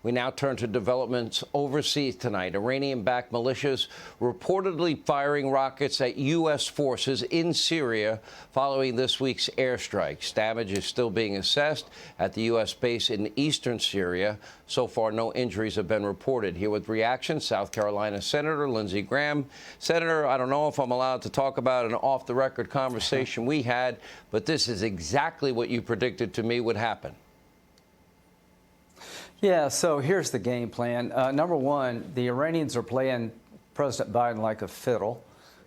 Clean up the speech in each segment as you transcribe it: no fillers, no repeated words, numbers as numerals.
We now turn to developments overseas tonight. Iranian-backed militias reportedly firing rockets at U.S. forces in Syria following this week's airstrikes. Damage is still being assessed at the U.S. base in eastern Syria. So far, no injuries have been reported. Here with reactions, South Carolina Senator Lindsey Graham. Senator, I don't know if I'm allowed to talk about an off-the-record conversation we had, but this is exactly what you predicted to me would happen. Yeah, so here's the game plan. Number one, the Iranians are playing President Biden like a fiddle.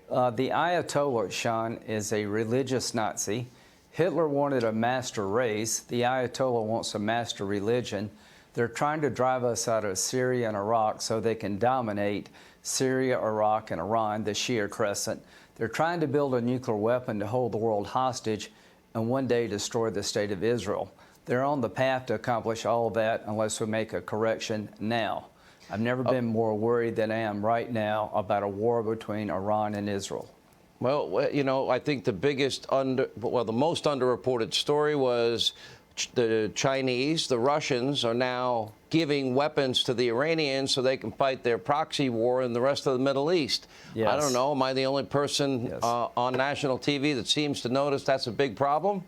The Ayatollah, Sean, is a religious Nazi. Hitler wanted a master race. The Ayatollah wants a master religion. They're trying to drive us out of Syria and Iraq so they can dominate Syria, Iraq, and Iran, the Shia Crescent. They're trying to build a nuclear weapon to hold the world hostage and one day destroy the state of Israel. They're on the path to accomplish all of that unless we make a correction now. I've never been more worried than I am right now about a war between Iran and Israel. Well, you know, I think the most underreported story was the Chinese, the Russians are now giving weapons to the Iranians so they can fight their proxy war in the rest of the Middle East. Yes. I don't know. Am I the only person on national TV that seems to notice that's a big problem?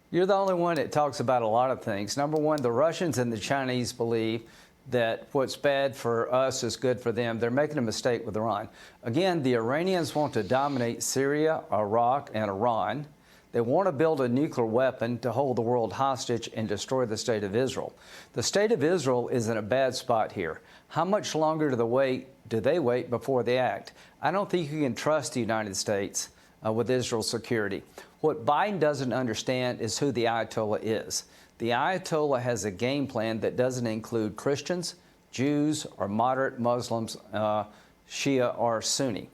You're the only one that talks about a lot of things. Number one, the Russians and the Chinese believe that what's bad for us is good for them. They're making a mistake with Iran. Again, the Iranians want to dominate Syria, Iraq, and Iran. They want to build a nuclear weapon to hold the world hostage and destroy the state of Israel. The state of Israel is in a bad spot here. How much longer do they wait before they act? I don't think you can trust the United States with Israel's security. What Biden doesn't understand is who the Ayatollah is. The Ayatollah has a game plan that doesn't include Christians, Jews, or moderate Muslims, Shia or Sunni.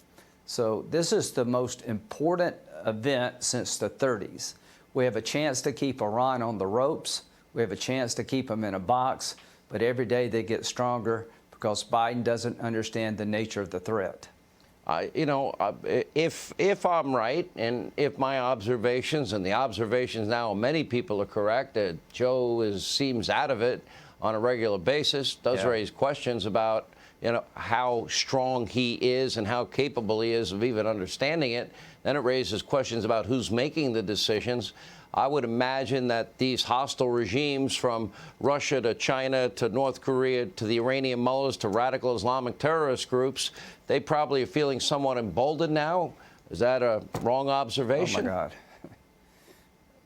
So this is the most important event since the 30s. We have a chance to keep Iran on the ropes. We have a chance to keep them in a box. But every day they get stronger because Biden doesn't understand the nature of the threat. You know, if I'm right, and if my observations and the observations now of many people are correct, that Joe seems out of it on a regular basis, does raise questions about, you know, how strong he is and how capable he is of even understanding it. Then it raises questions about who's making the decisions. I would imagine that these hostile regimes, from Russia to China to North Korea to the Iranian mullahs to radical Islamic terrorist groups, they probably are feeling somewhat emboldened now. Is that a wrong observation? Oh, my God.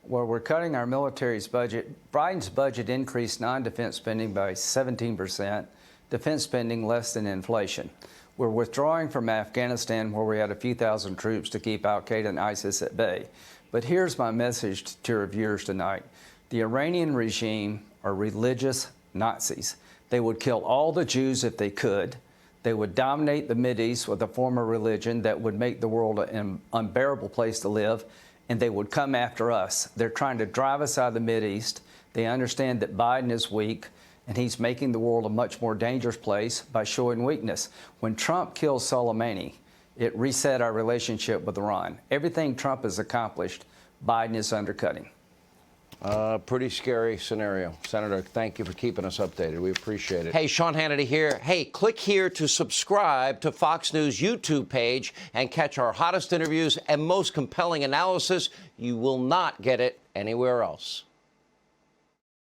Well, we're cutting our military's budget. Biden's budget increased non-defense spending by 17%, defense spending less than inflation. We're withdrawing from Afghanistan, where we had a few thousand troops to keep al-Qaeda and ISIS at bay. But here's my message to your viewers tonight. The Iranian regime are religious Nazis. They would kill all the Jews if they could. They would dominate the Mideast with a form of religion that would make the world an unbearable place to live, and they would come after us. They're trying to drive us out of the Mideast. They understand that Biden is weak, and he's making the world a much more dangerous place by showing weakness. When Trump killed Soleimani, it reset our relationship with Iran. Everything Trump has accomplished, Biden is undercutting. Pretty scary scenario. Senator, thank you for keeping us updated. We appreciate it. Hey, Sean Hannity here. Hey, click here to subscribe to Fox News YouTube page and catch our hottest interviews and most compelling analysis. You will not get it anywhere else.